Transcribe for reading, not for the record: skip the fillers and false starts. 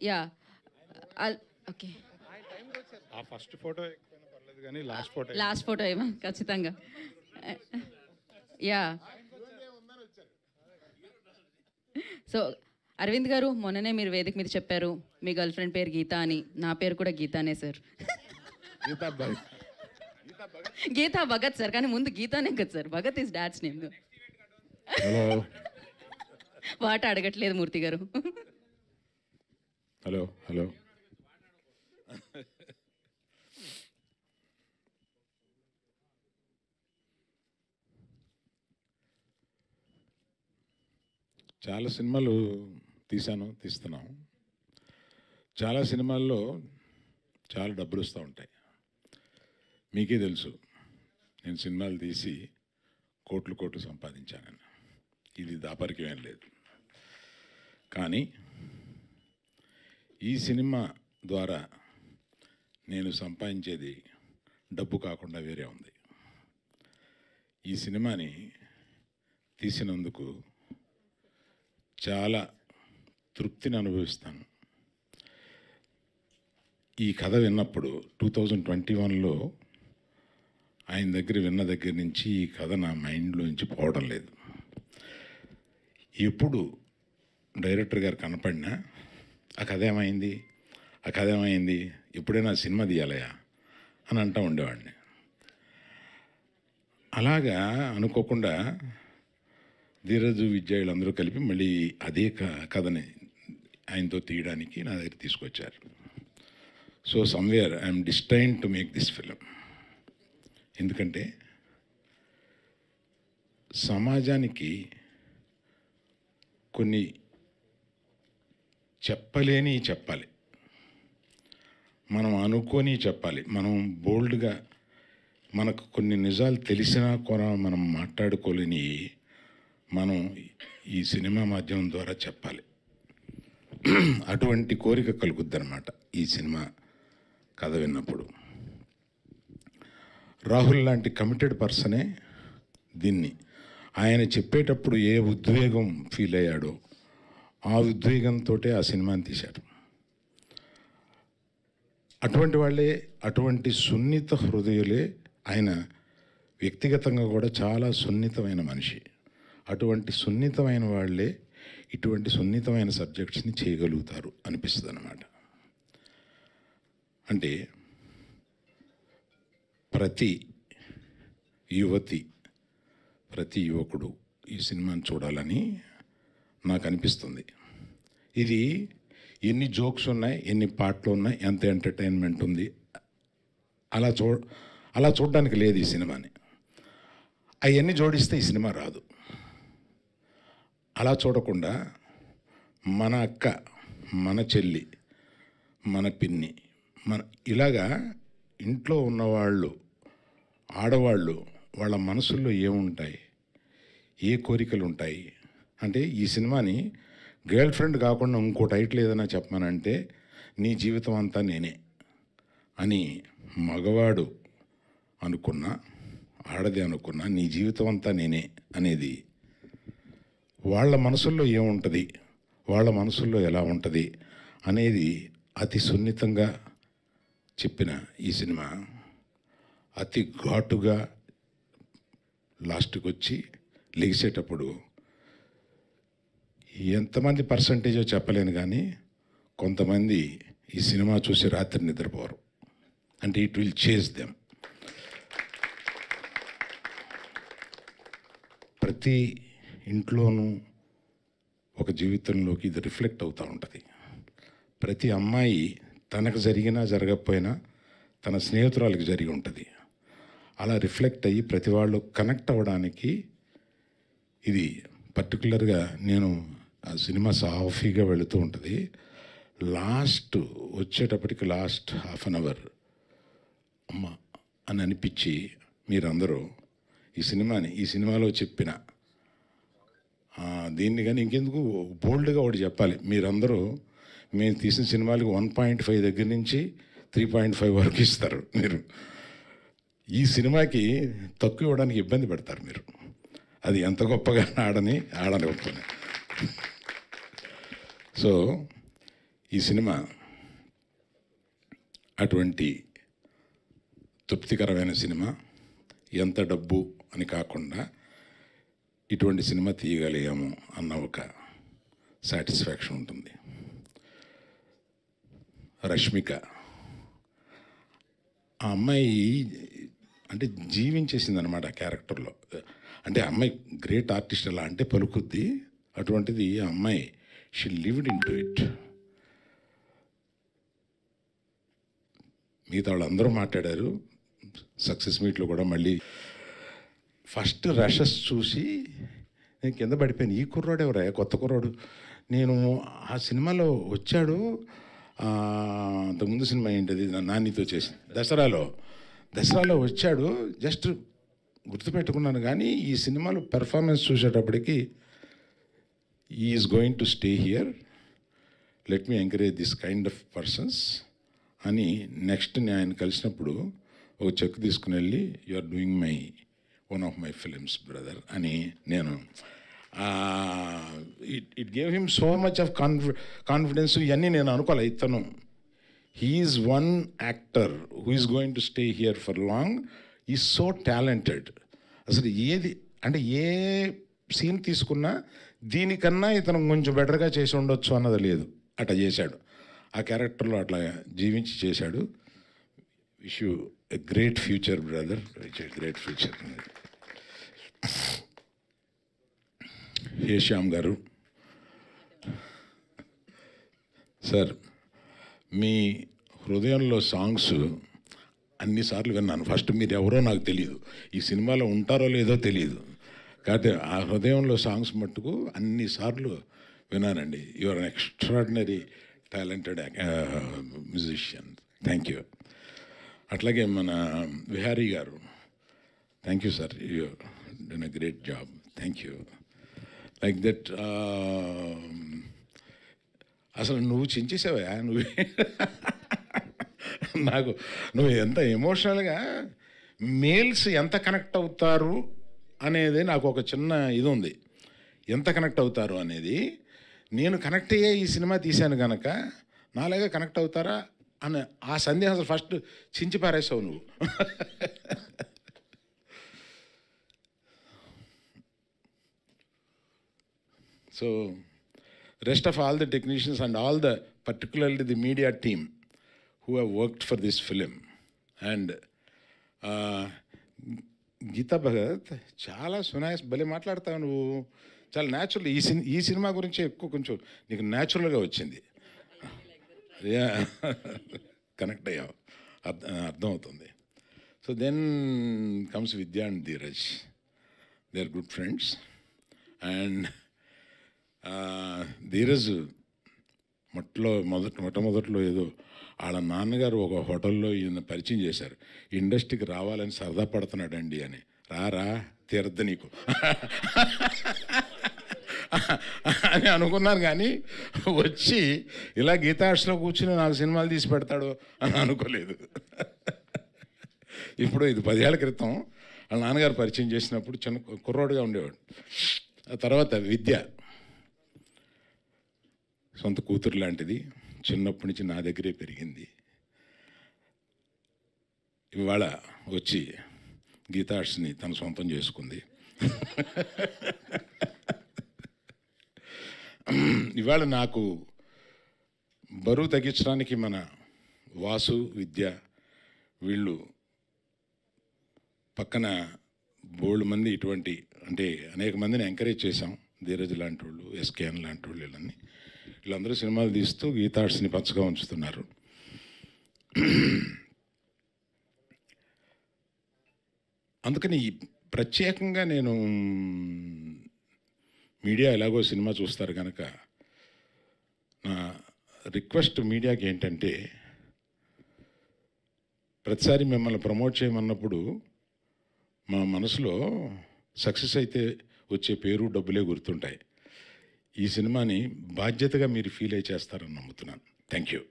Yeah okay. ఆ first photo ఎక్కడైనా పర్లేదు కానీ లాస్ట్ ఫోటో ఏమో ఖచ్చితంగా. యా. సో అరవింద్ గారు, మొన్ననే మీరు వేదిక మీద చెప్పారు మీ గర్ల్ ఫ్రెండ్ పేరు గీత అని. నా పేరు కూడా గీతానే సార్. గీతా భగత్ సార్, కానీ ముందు గీతానే కదా sir. Bhagat is dad's name. Hello what అడగట్లేదు మూర్తి గారు. హలో హలో చాలా సినిమాలు తీస్తున్నాం. చాలా సినిమాల్లో చాలా డబ్బులు వస్తూ ఉంటాయి. మీకే తెలుసు, నేను సినిమాలు తీసి కోట్లు సంపాదించానని. ఇది దాపరికం ఏం లేదు. కానీ ఈ సినిమా ద్వారా నేను సంపాదించేది డబ్బు కాకుండా వేరే ఉంది. ఈ సినిమాని తీసినందుకు చాలా తృప్తిని అనుభవిస్తాను. ఈ కథ విన్నప్పుడు 2021లో ఆయన దగ్గర విన్న దగ్గర నుంచి ఈ కథ నా మైండ్లోంచి పోవడం లేదు. ఎప్పుడు డైరెక్టర్ గారు కనపడినా ఆ కథ ఏమైంది, ఎప్పుడైనా సినిమా తీయాలయా అని అంటూ ఉండేవాడిని. అలాగా అనుకోకుండా ధీరజు విద్య వీళ్ళందరూ కలిపి మళ్ళీ అదే కథని ఆయనతో తీయడానికి నా దగ్గర తీసుకొచ్చారు. So somewhere I'm destined to make this film. ఎందుకంటే సమాజానికి కొన్ని చెప్పాలి, మనం అనుకొని చెప్పాలి. మనం బోల్డ్గా మనకు కొన్ని నిజాలు తెలిసినా కూడా మనం మాట్లాడుకోలేని మనం ఈ సినిమా మాధ్యమం ద్వారా చెప్పాలి. అటువంటి కోరిక కలుగుద్దనమాట ఈ సినిమా కథ విన్నప్పుడు. రాహుల్ లాంటి కమిటెడ్ పర్సనే దీన్ని ఆయన చెప్పేటప్పుడు ఏ ఉద్వేగం ఫీల్ అయ్యాడో ఆ ఉద్వేగంతో ఆ సినిమాని తీశారు. అటువంటి వాళ్ళే, అటువంటి సున్నిత హృదయులే ఆయన. వ్యక్తిగతంగా కూడా చాలా సున్నితమైన మనిషి. అటువంటి సున్నితమైన వాళ్ళే ఇటువంటి సున్నితమైన సబ్జెక్ట్స్ని చేయగలుగుతారు అనిపిస్తుంది అన్నమాట. అంటే ప్రతి యువతి, ప్రతి యువకుడు ఈ సినిమాని చూడాలని నాకు అనిపిస్తుంది. ఇది ఎన్ని జోక్స్ ఉన్నాయి, ఎన్ని పాటలు ఉన్నాయి, ఎంత ఎంటర్టైన్మెంట్ ఉంది, అలా చూడడానికి లేదు ఈ సినిమాని. అవన్నీ జోడిస్తే ఈ సినిమా రాదు. అలా చూడకుండా మన అక్క, మన చెల్లి, మన పిన్ని, ఇలాగా ఇంట్లో ఉన్నవాళ్ళు, ఆడవాళ్ళు, వాళ్ళ మనసుల్లో ఏముంటాయి, ఏ కోరికలు ఉంటాయి అంటే ఈ సినిమాని గర్ల్ ఫ్రెండ్ కాకుండా ఇంకో టైటిల్ ఏదైనా చెప్పమనంటే నీ జీవితం అంతా నేనే అని మగవాడు అనుకున్నా, ఆడది అనుకున్నా, నీ జీవితం అంతా నేనే అనేది వాళ్ళ మనసుల్లో ఏముంటుంది, వాళ్ళ మనసుల్లో ఎలా ఉంటుంది అనేది అతి సున్నితంగా చెప్పిన ఈ సినిమా అతి ఘాటుగా లాస్ట్కి వచ్చి లెగిసేటప్పుడు ఎంతమంది పర్సంటేజో చెప్పలేను, కానీ కొంతమంది ఈ సినిమా చూసి రాత్రి నిద్రపోరు. అంటే ఇట్ విల్ చేజ్ దెమ్. ప్రతి ఇంట్లోనూ ఒక జీవితంలోకి ఇది రిఫ్లెక్ట్ అవుతూ ఉంటుంది. ప్రతి అమ్మాయి తనకు జరిగినా జరగకపోయినా తన స్నేహితురాలకు జరిగి ఉంటుంది. అలా రిఫ్లెక్ట్ అయ్యి ప్రతి వాళ్ళు కనెక్ట్ అవ్వడానికి ఇది పర్టికులర్గా. నేను ఆ సినిమా సాఫీగా వెళుతూ ఉంటుంది. లాస్ట్ వచ్చేటప్పటికి లాస్ట్ హాఫ్ అన్ అవర్ అమ్మ అని అనిపించి మీరందరూ ఈ సినిమాలో చెప్పిన దీన్ని కానీ ఇంకెందుకు బోల్డ్గా ఒకటి చెప్పాలి. మీరందరూ మేము తీసిన సినిమాలకు 1.5 దగ్గర నుంచి 3.5 వరకు ఇస్తారు. మీరు ఈ సినిమాకి తక్కువ ఇవ్వడానికి ఇబ్బంది పెడతారు మీరు. అది ఎంత గొప్పగా ఆడని గొప్పని. సో ఈ సినిమా అటువంటి తృప్తికరమైన సినిమా. ఎంత డబ్బు అని కాకుండా ఇటువంటి సినిమా తీయగలిగాము అన్న ఒక సాటిస్ఫాక్షన్ ఉంటుంది. రష్మిక, ఆ అమ్మాయి అంటే జీవించేసింది అనమాట ఆ క్యారెక్టర్లో. అంటే ఆ అమ్మాయి గ్రేట్ ఆర్టిస్ట్ అలా అంటే పలుకుద్ది, అటువంటిది ఆ అమ్మాయి she lived in to it. మిగతా వాళ్ళందరూ మాట్లాడారు సక్సెస్ మీట్లో కూడా. మళ్ళీ ఫస్ట్ రషెస్ చూసి నేను కింద పడిపోయాను. ఈ కుర్రాడు ఎవరా, కొత్త కుర్రాడు. నేను ఆ సినిమాలో వచ్చాడు, అంతకుముందు సినిమా ఏంటది నానితో చేసి దసరాలో వచ్చాడు, జస్ట్ గుర్తుపెట్టుకున్నాను. కానీ ఈ సినిమాలో పెర్ఫార్మెన్స్ చూసేటప్పటికి is going to stay here, let me encourage this kind of persons అని. నెక్స్ట్ నేను ఆయన కలిసినప్పుడు ఒక చెక్ తీసుకుని వెళ్ళి, you are doing one of my films brother అని నేను it gave him so much of confidence. ఇవన్నీ నేను అనుకోలే. ఇతను he's one actor who is going to stay here for long, is so talented. అసలు ఏది అంటే ఏ సీన్ తీసుకున్నా దీనికన్నా ఇతను కొంచెం బెటర్గా చేసి ఉండొచ్చు అన్నది లేదు, అట్లా చేశాడు. ఆ క్యారెక్టర్లో అట్లా జీవించి చేశాడు. Wish you a great future brother, great future. Hey Shyam garu, sir మీ హృదయంలో సాంగ్స్ అన్నిసార్లు విన్నాను. ఫస్ట్ మీరు ఎవరో నాకు తెలియదు, ఈ సినిమాలో ఉంటారో లేదో తెలియదు, కాకపోతే ఆ హృదయంలో సాంగ్స్ మట్టుకు అన్నిసార్లు విన్నానండి. You are an extraordinary talented musician. Thank you. అట్లాగే మన Vihari garu, thank you sir, you done a great job. Thank you. Like that అసలు నువ్వు చించేసావా నువ్వే నాకు. నువ్వు ఎంత ఎమోషనల్గా మేల్స్ ఎంత కనెక్ట్ అవుతారు అనేది నాకు ఒక చిన్న ఇది ఉంది. ఎంత కనెక్ట్ అవుతారు అనేది నేను కనెక్ట్ అయ్యే ఈ సినిమా తీశాను కనుక నాలాగా కనెక్ట్ అవుతారా అని ఆ సందేహం అసలు ఫస్ట్ చించి పారేసావు నువ్వు. So rest of all the technicians and all the, particularly the media team who have worked for this film. And Geetha Bhagat చాలా సునాయస్ భలే మాట్లాడతావు నువ్వు, చాలా న్యాచురల్. ఈ సినిమా గురించి ఎక్కువ కొంచెం నీకు న్యాచురల్గా వచ్చింది. కనెక్ట్ అయ్యావు, అర్థమవుతుంది. So then comes Vidya and Dheeraj, they are good friends. And Dheeraj మొట్టమొదట్లో ఏదో వాళ్ళ నాన్నగారు ఒక హోటల్లో ఈయన పరిచయం చేశారు, ఇండస్ట్రీకి రావాలని సరదా పడుతున్నాడండి అని. రా తీరద్దు నీకు అని అనుకున్నాను, కానీ వచ్చి ఇలా గీతార్ట్స్లో కూర్చుని నాకు సినిమాలు తీసి పెడతాడు అని అనుకోలేదు. ఇప్పుడు ఇది 10 ఏళ్ల క్రితం వాళ్ళ నాన్నగారు పరిచయం చేసినప్పుడు చిన్న కుర్రోడుగా ఉండేవాడు. ఆ తర్వాత విద్య సొంత కూతురు లాంటిది, చిన్నప్పటి నుంచి నా దగ్గరే పెరిగింది. ఇవాళ వచ్చి గీతార్ట్స్ని తన సొంతం చేసుకుంది. ఇవాళ నాకు బరువు తగ్గించడానికి మన వాసు, విద్య వీళ్ళు పక్కన బోల్డ్ మంది ఇటువంటి అంటే అనేక మందిని ఎంకరేజ్ చేశాం. ధీరజ్ లాంటి వాళ్ళు, ఎస్కేఎన్ లాంటి వాళ్ళు, వీళ్ళందరూ సినిమాలు తీస్తూ గీతార్ట్స్ని పచ్చగా ఉంచుతున్నారు. అందుకని ప్రత్యేకంగా నేను మీడియా ఎలాగో సినిమా చూస్తారు కనుక నా రిక్వెస్ట్ మీడియాకి ఏంటంటే, ప్రతిసారి మిమ్మల్ని ప్రమోట్ చేయమన్నప్పుడు మా మనసులో సక్సెస్ అయితే వచ్చే పేరు, డబ్బులే గుర్తుంటాయి. ఈ సినిమాని బాధ్యతగా మీరు ఫీల్ అయి చేస్తారని నమ్ముతున్నాను. Thank you.